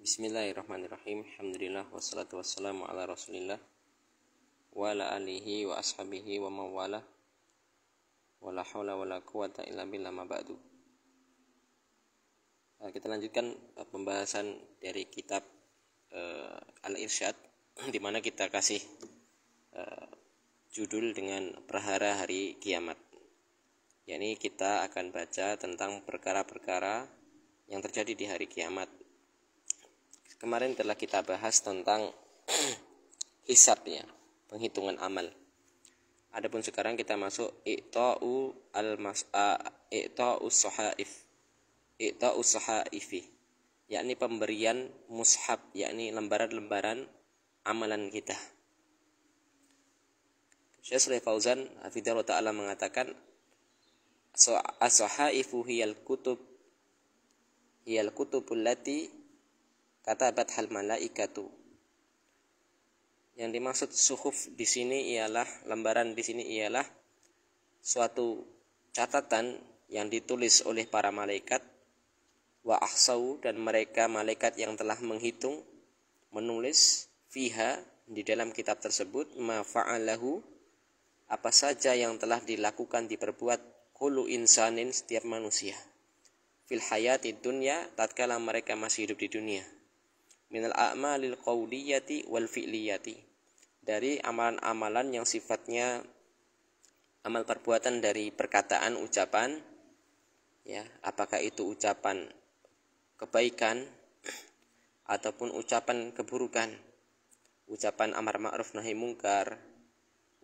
Bismillahirrahmanirrahim. Alhamdulillah wassalatu wassalamu ala Rasulillah wa ala alihi wa ashabihi wa mawala wa la hawla wa la quwata illa billah ma ba'du. Kita lanjutkan pembahasan dari kitab Al-Irsyad, di mana kita kasih judul dengan Prahara Hari Kiamat. Yani kita akan baca tentang perkara-perkara yang terjadi di hari kiamat. Kemarin telah kita bahas tentang hisab, ya, penghitungan amal. Adapun sekarang kita masuk i'ta'u sahaifi, yakni pemberian mushaf, yakni lembaran-lembaran amalan kita. Syekh Shalih Fauzan hafizahullah ta'ala mengatakan as-sahaifu hiyal kutubul lati katabat hal malaikatu. Yang dimaksud suhuf di sini ialah lembaran, di sini ialah suatu catatan yang ditulis oleh para malaikat, wa ahsau, dan mereka malaikat yang telah menghitung, menulis fiha, di dalam kitab tersebut, ma fa'alahu, apa saja yang telah dilakukan, diperbuat, kullu insanin, setiap manusia, fil hayati dunya, tatkala mereka masih hidup di dunia, minal a'malil qawliyati wal fi'liyati, dari amalan-amalan yang sifatnya amal perbuatan, dari perkataan, ucapan, ya, apakah itu ucapan kebaikan ataupun ucapan keburukan, ucapan amar ma'ruf nahi mungkar,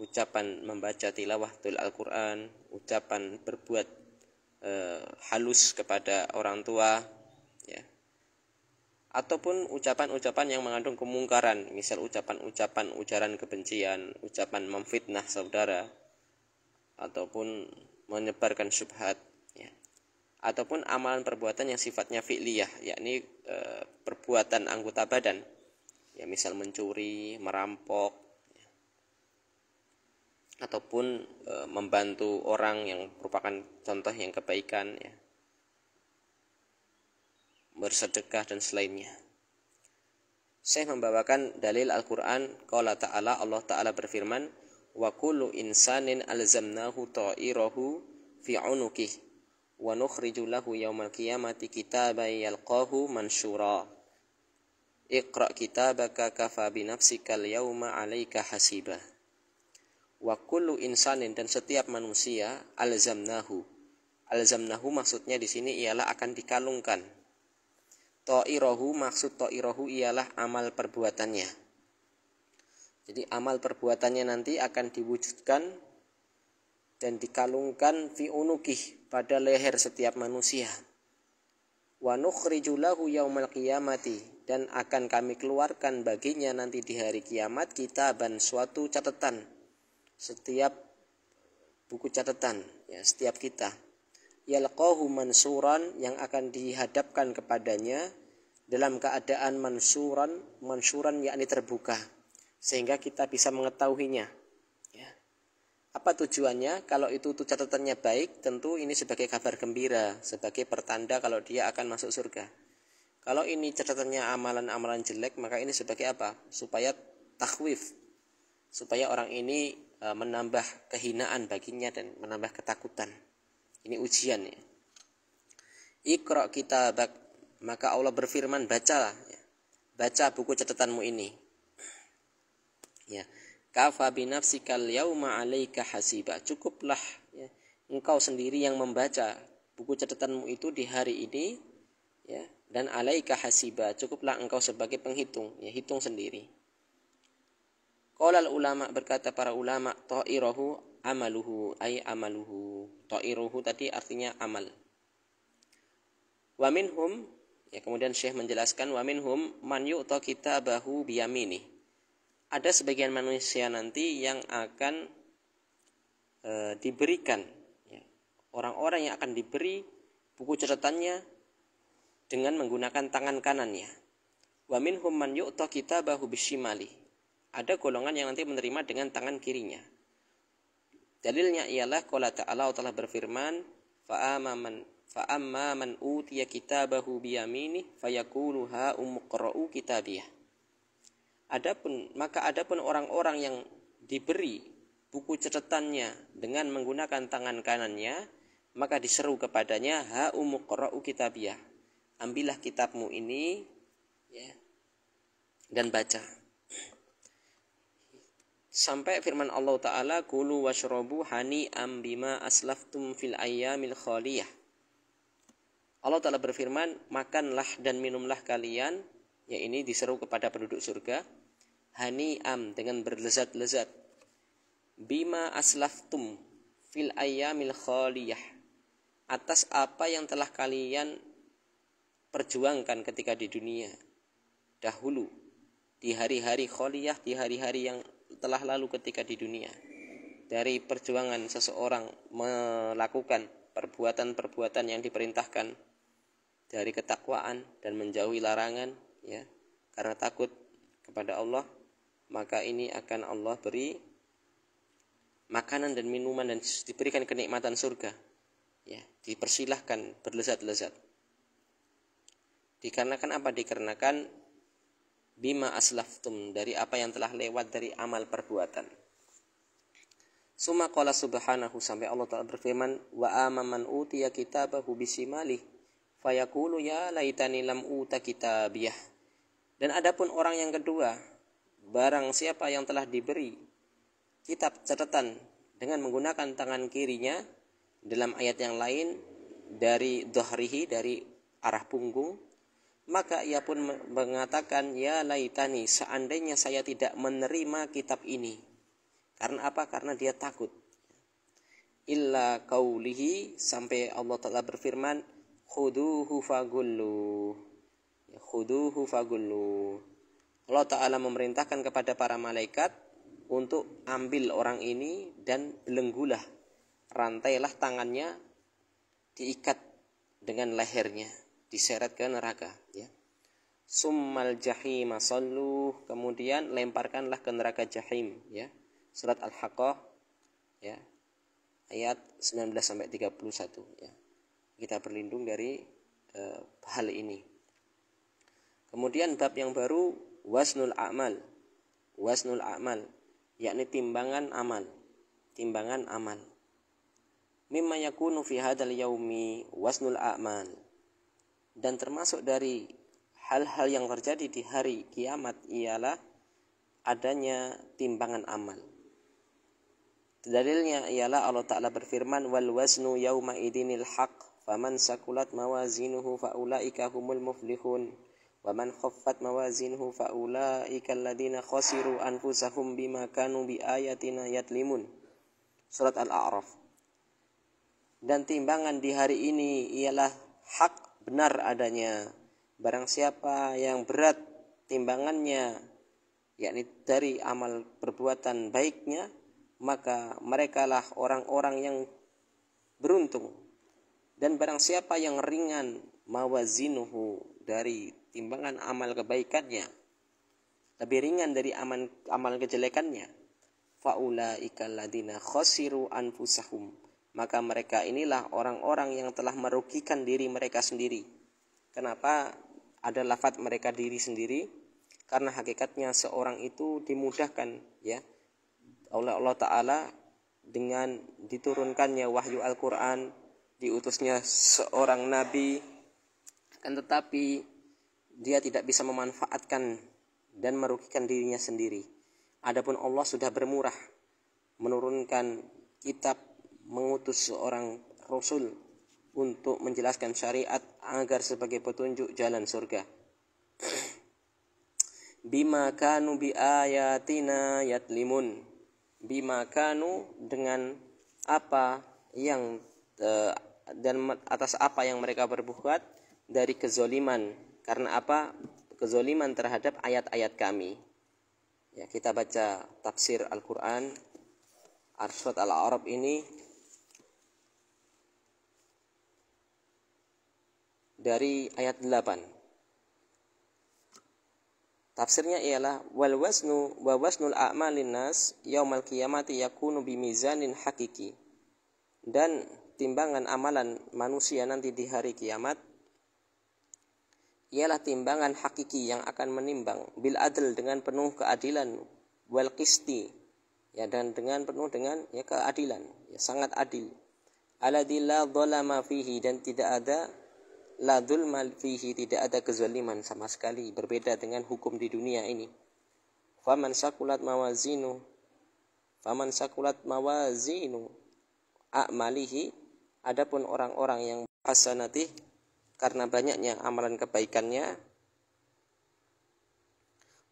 ucapan membaca tilawatul Al-Quran, ucapan berbuat halus kepada orang tua, ya, ataupun ucapan-ucapan yang mengandung kemungkaran, misal ucapan-ucapan ujaran kebencian, ucapan memfitnah saudara, ataupun menyebarkan syubhat, ya. Ataupun amalan perbuatan yang sifatnya fi'liyah, yakni perbuatan anggota badan, ya, misal mencuri, merampok, ya. Ataupun membantu orang yang merupakan contoh yang kebaikan, ya, bersedekah dan selainnya. Saya membawakan dalil Al-Quran. Qala ta'ala, Allah Ta'ala berfirman, wa kullu insanin alzamnahu ta'irahu fi unuqih wa nukhriju lahu yawmal qiyamati kitaban yalqahu mansyura iqra kitabaka kafa binafsikal yawma 'alaika hasiba. Wa kullu insanin, dan setiap manusia, alzamnahu maksudnya di sini ialah akan dikalungkan. Ta'irahu, maksud ta'irahu ialah amal perbuatannya. Jadi amal perbuatannya nanti akan diwujudkan dan dikalungkan fi unukih, pada leher setiap manusia. Wa nukhriju lahu yaumal qiyamati, dan akan kami keluarkan baginya nanti di hari kiamat kitaban, suatu catatan, setiap buku catatan, ya, setiap kita, yalqahu mansuran, yang akan dihadapkan kepadanya dalam keadaan mansuran yakni terbuka, sehingga kita bisa mengetahuinya, ya. Apa tujuannya? Kalau itu catatannya baik, tentu ini sebagai kabar gembira, sebagai pertanda kalau dia akan masuk surga. Kalau ini catatannya amalan-amalan jelek, maka ini sebagai apa? Supaya takhwif, supaya orang ini menambah kehinaan baginya dan menambah ketakutan. Ini ujian, ya. Iqra kitabak, maka Allah berfirman, bacalah, ya, baca buku catatanmu ini, ya. Kafa binafsikal yauma 'alaika hasiba, cukuplah, ya, engkau sendiri yang membaca buku catatanmu itu di hari ini, ya, dan 'alaika hasiba, cukuplah engkau sebagai penghitung, ya, hitung sendiri. Qala ulama, berkata para ulama, ta'irahu amaluhu, ay amaluhu. Ta'iruhu tadi artinya amal. Wa minhum, ya, kemudian Syekh menjelaskan, wa minhum man yu'ta kitabahu biyamini. Ada sebagian manusia nanti yang akan diberikan, ya, orang-orang yang akan diberi buku catatannya dengan menggunakan tangan kanannya. Wa minhum man yu'ta kitabahu bisyimali. Ada golongan yang nanti menerima dengan tangan kirinya. Dalilnya ialah qala ta'ala, Allah berfirman, Fa amma man utiya kitabahu biyaminih fayaqulu ha umqra'u kitabiyah. Adapun orang-orang yang diberi buku catatannya dengan menggunakan tangan kanannya, maka diseru kepadanya ha umqra'u kitabiyah. Ambillah kitabmu ini, ya, dan baca. Sampai firman Allah Ta'ala, kulu washrobu hani'am bima aslaftum fil ayyamil khaliyah. Allah Ta'ala berfirman, makanlah dan minumlah kalian, ya ini diseru kepada penduduk surga, hani'am dengan berlezat-lezat, bima aslaftum fil ayyamil khaliyah, atas apa yang telah kalian perjuangkan ketika di dunia dahulu, di hari-hari khaliyah, di hari-hari yang telah lalu ketika di dunia. Dari perjuangan seseorang melakukan perbuatan-perbuatan yang diperintahkan, dari ketakwaan dan menjauhi larangan, ya, karena takut kepada Allah, maka ini akan Allah beri makanan dan minuman dan diberikan kenikmatan surga, ya, dipersilahkan berlezat-lezat. Dikarenakan apa? Dikarenakan bima aslaftum, dari apa yang telah lewat dari amal perbuatan. Summa qala subhanahu, sampai Allah Ta'ala berfirman, wa amman utiya kitabahu bisimalih fayaqulu ya laitani lam uta kitabiyah. Dan adapun orang yang kedua, barang siapa yang telah diberi kitab catatan dengan menggunakan tangan kirinya, dalam ayat yang lain dari dhahrihi, dari arah punggung, maka ia pun mengatakan ya laitani, seandainya saya tidak menerima kitab ini. Karena apa? Karena dia takut. Illa qaulihi, sampai Allah Ta'ala berfirman, khuduhu fagullu. Khuduhu fagullu. Allah Ta'ala memerintahkan kepada para malaikat untuk ambil orang ini dan belenggulah, rantailah tangannya, diikat dengan lehernya, diseret ke neraka, ya. Summal jahim sallu, kemudian lemparkanlah ke neraka jahim, ya. Surat Al-Haqqah, ya, ayat 19 sampai 31, ya. Kita berlindung dari hal ini. Kemudian bab yang baru, wasnul a'mal. Wasnul a'mal, yakni timbangan amal. Timbangan amal. Mimma yakunu fi hadzal yaumi wasnul a'mal. Dan termasuk dari hal-hal yang terjadi di hari kiamat ialah adanya timbangan amal. Dalilnya ialah Allah Ta'ala berfirman, wal waznu yawma idinil haqq faman sakulat mawazinuhu faulaika humul muflihun wa man khaffat mawazinuhu faulaika alladhina khasiru anfusahum bima kanu biayatina yatlimun. Surat Al-A'raf. Dan timbangan di hari ini ialah hak, benar adanya. Barang siapa yang berat timbangannya, yakni dari amal perbuatan baiknya, maka merekalah orang-orang yang beruntung. Dan barang siapa yang ringan mawazinuhu, dari timbangan amal kebaikannya, lebih ringan dari amal kejelekannya, faulaika alladziina khasiru anfusahum, maka mereka inilah orang-orang yang telah merugikan diri mereka sendiri. Kenapa ada lafaz mereka diri sendiri? Karena hakikatnya seorang itu dimudahkan, ya, oleh Allah Ta'ala dengan diturunkannya wahyu Al-Quran, diutusnya seorang nabi, akan tetapi dia tidak bisa memanfaatkan dan merugikan dirinya sendiri. Adapun Allah sudah bermurah menurunkan kitab, mengutus seorang rasul untuk menjelaskan syariat agar sebagai petunjuk jalan surga. Bima kanu bi ayatina yatlimun. Bima kanu, dengan apa yang dan atas apa yang mereka berbuat dari kezoliman. Karena apa? Kezoliman terhadap ayat-ayat kami. Ya, kita baca tafsir Al-Quran surat Al-A'raf ini dari ayat 8. Tafsirnya ialah wal wasnu wa wasnul a'malin nas yaumal qiyamati yakunu bimizanin hakiki. Dan timbangan amalan manusia nanti di hari kiamat ialah timbangan hakiki yang akan menimbang bil adl dengan penuh keadilan, wal qisti ya, dan dengan penuh dengan ya keadilan, ya sangat adil. Alladzi la dzalama fihi, dan tidak ada la dzulma fihi, tidak ada kezaliman sama sekali, berbeda dengan hukum di dunia ini. Faman sakulat mawazinu a'malihi, adapun orang-orang yang hasanati, karena banyaknya amalan kebaikannya,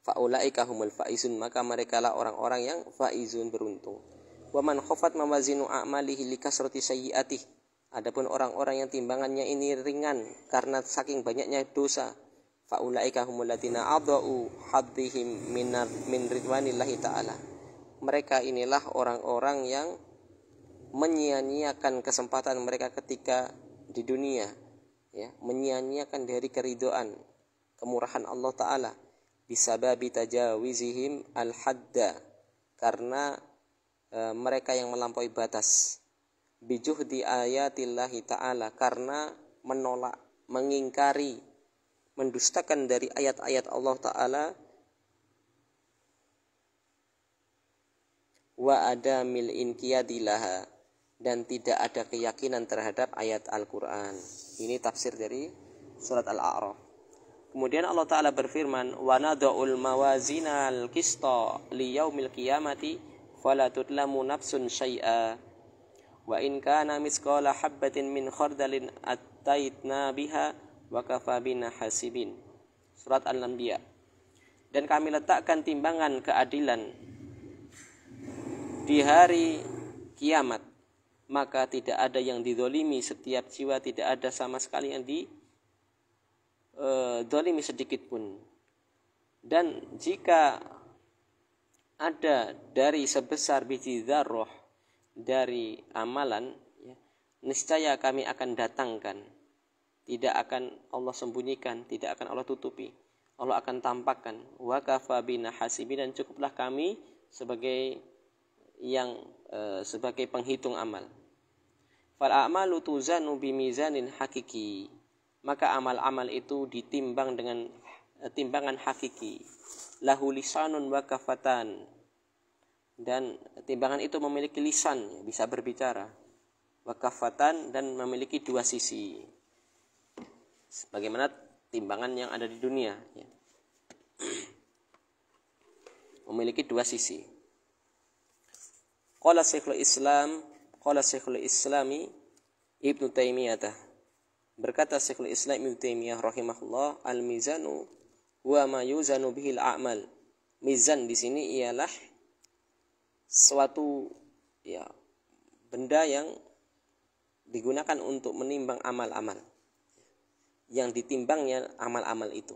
faulaika humul faizun, maka merekalah orang-orang yang faizun, beruntung. Wa man khafat mawazinu a'malihi likasrati sayyi'atih, adapun orang-orang yang timbangannya ini ringan karena saking banyaknya dosa, faulaika humul ladina adau haddihim min ridwanillahi ta'ala, mereka inilah orang-orang yang menyia-nyiakan kesempatan mereka ketika di dunia, ya, menyia-nyiakan dari keridhaan, kemurahan Allah Ta'ala, bisababi tajawizihim al-hadda, karena mereka yang melampaui batas, bijuhdi ayatillahi ta'ala, karena menolak, mengingkari, mendustakan dari ayat-ayat Allah Ta'ala, wa adamil inqiyadilaha, dan tidak ada keyakinan terhadap ayat Al-Quran. Ini tafsir dari surat Al-A'raf. Kemudian Allah Ta'ala berfirman, wa nada'ul mawazinal qista liyaumil qiyamati fala tudlamu nafsun syai'a wa in kana misqala habbatin min khardalin attaitna biha wa kafa bina hasibin. Surat Al-Anbiya. Dan kami letakkan timbangan keadilan di hari kiamat, maka tidak ada yang dizalimi, setiap jiwa tidak ada sama sekali yang dizalimi sedikit pun. Dan jika ada dari sebesar biji dzarrah dari amalan, ya, niscaya kami akan datangkan, tidak akan Allah sembunyikan, tidak akan Allah tutupi, Allah akan tampakkan. Wa kafa bina hasibin, dan cukuplah kami sebagai penghitung amal. Fal a'malu tuzanu bimizanin hakiki, maka amal-amal itu ditimbang dengan timbangan hakiki. Lahu lisanun wa kafatan, dan timbangan itu memiliki lisan, bisa berbicara, wa kafatan, dan memiliki dua sisi, sebagaimana timbangan yang ada di dunia, ya, memiliki dua sisi. Qala Syekhul Islami Ibnu Taimiyah, berkata Syekhul Islam Ibnu Taimiyah rahimahullah, al-mizanu wa ma yuzanu bihil a'mal. Mizan di sini ialah suatu, ya, benda yang digunakan untuk menimbang amal-amal, yang ditimbangnya amal-amal itu.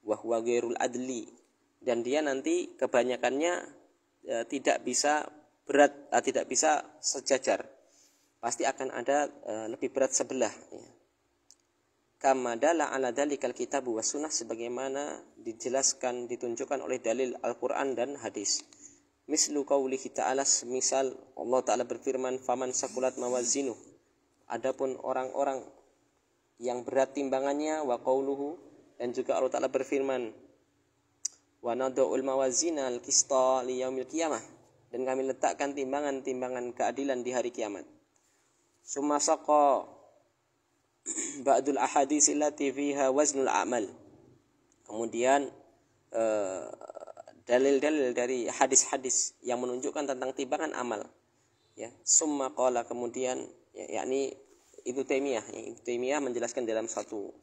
Wa huwa ghairul adli, dan dia nanti kebanyakannya tidak bisa berat, tidak bisa sejajar, pasti akan ada lebih berat sebelah, ya. Kama dalla ala dalikal kitab wa sunnah, sebagaimana dijelaskan, ditunjukkan oleh dalil Al-Quran dan hadis. Mislu qaulihi ta'ala, misal Allah Ta'ala berfirman, faman sakulat mawazinu, adapun orang-orang yang berat timbangannya, wa qauluhu, dan juga Allah Ta'ala berfirman, wa nada'ul mawazinal qista liyaumil qiyamah, dan kami letakkan timbangan-timbangan keadilan di hari kiamat. Summa saqa ba'dul ahadits allati fiha waznul a'mal, kemudian dalil-dalil dari hadis-hadis yang menunjukkan tentang timbangan amal, ya. Summa qala, kemudian, ya, yakni Ibnu Taimiyah menjelaskan dalam satu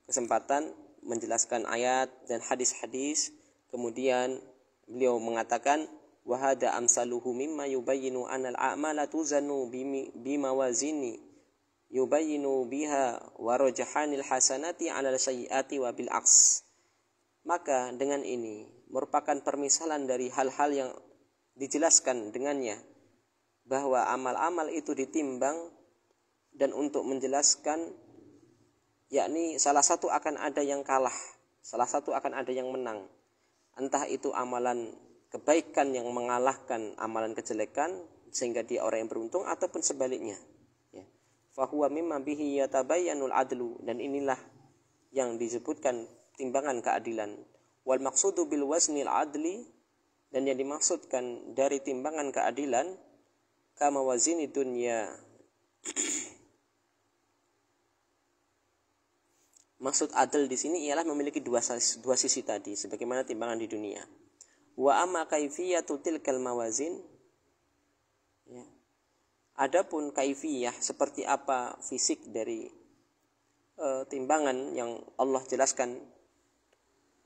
kesempatan, menjelaskan ayat dan hadis-hadis, kemudian beliau mengatakan, wa hada amsaluhu mimma yubayyinu anal a'mala tuzanu bimawazini yubayyinu biha wa rajahanil hasanati 'alal sayyiati wa bil aks. Maka dengan ini merupakan permisalan dari hal-hal yang dijelaskan dengannya, bahwa amal-amal itu ditimbang, dan untuk menjelaskan, yakni salah satu akan ada yang kalah, salah satu akan ada yang menang, entah itu amalan kebaikan yang mengalahkan amalan kejelekan sehingga dia orang yang beruntung, ataupun sebaliknya, ya. fahuwa mimma bihi yatabayyanul adlu, dan inilah yang disebutkan timbangan keadilan. Wal maqsudu bil waznil adli, dan yang dimaksudkan dari timbangan keadilan kama wazini dunya. Maksud adil di sini ialah memiliki dua sisi tadi, sebagaimana timbangan di dunia. Wa amma kaifiyatu tilkal mawazin, ya. Adapun kaifiyah, seperti apa fisik dari timbangan yang Allah jelaskan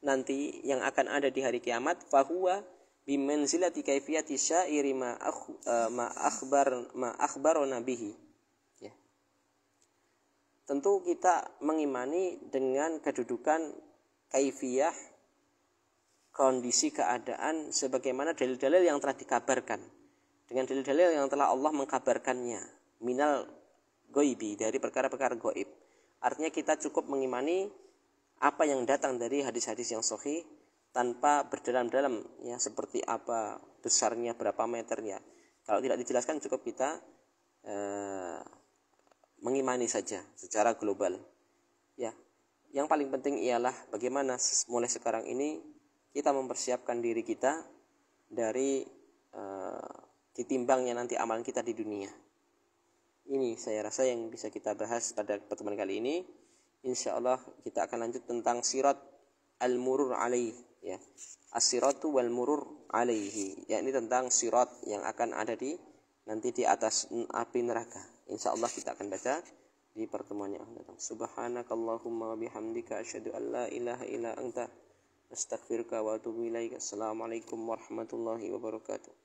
nanti yang akan ada di hari kiamat, fahuwa bimanzilati kaifiyati syairi ma akhbarona bihi. Ya. Tentu kita mengimani dengan kedudukan kaifiyah, kondisi keadaan sebagaimana dalil-dalil yang telah dikabarkan, dengan dalil-dalil yang telah Allah mengkabarkannya minal goibi, dari perkara-perkara goib. Artinya kita cukup mengimani apa yang datang dari hadis-hadis yang sahih tanpa berdalam-dalam, ya, seperti apa besarnya, berapa meternya. Kalau tidak dijelaskan, cukup kita mengimani saja secara global. Ya, yang paling penting ialah bagaimana mulai sekarang ini kita mempersiapkan diri kita dari ditimbangnya nanti amalan kita di dunia. Ini saya rasa yang bisa kita bahas pada pertemuan kali ini. Insya Allah kita akan lanjut tentang sirat al-murur alaih, ya. As-siratu wal murur alaihi, ya, ini tentang sirat yang akan ada nanti di atas api neraka. Insya Allah kita akan baca di pertemuan yang akan datang. Subhanakallahumma wa bihamdika asyhadu an la ilaha illa anta astaghfiruka wa atubu ilaik. Assalamualaikum warahmatullahi wabarakatuh.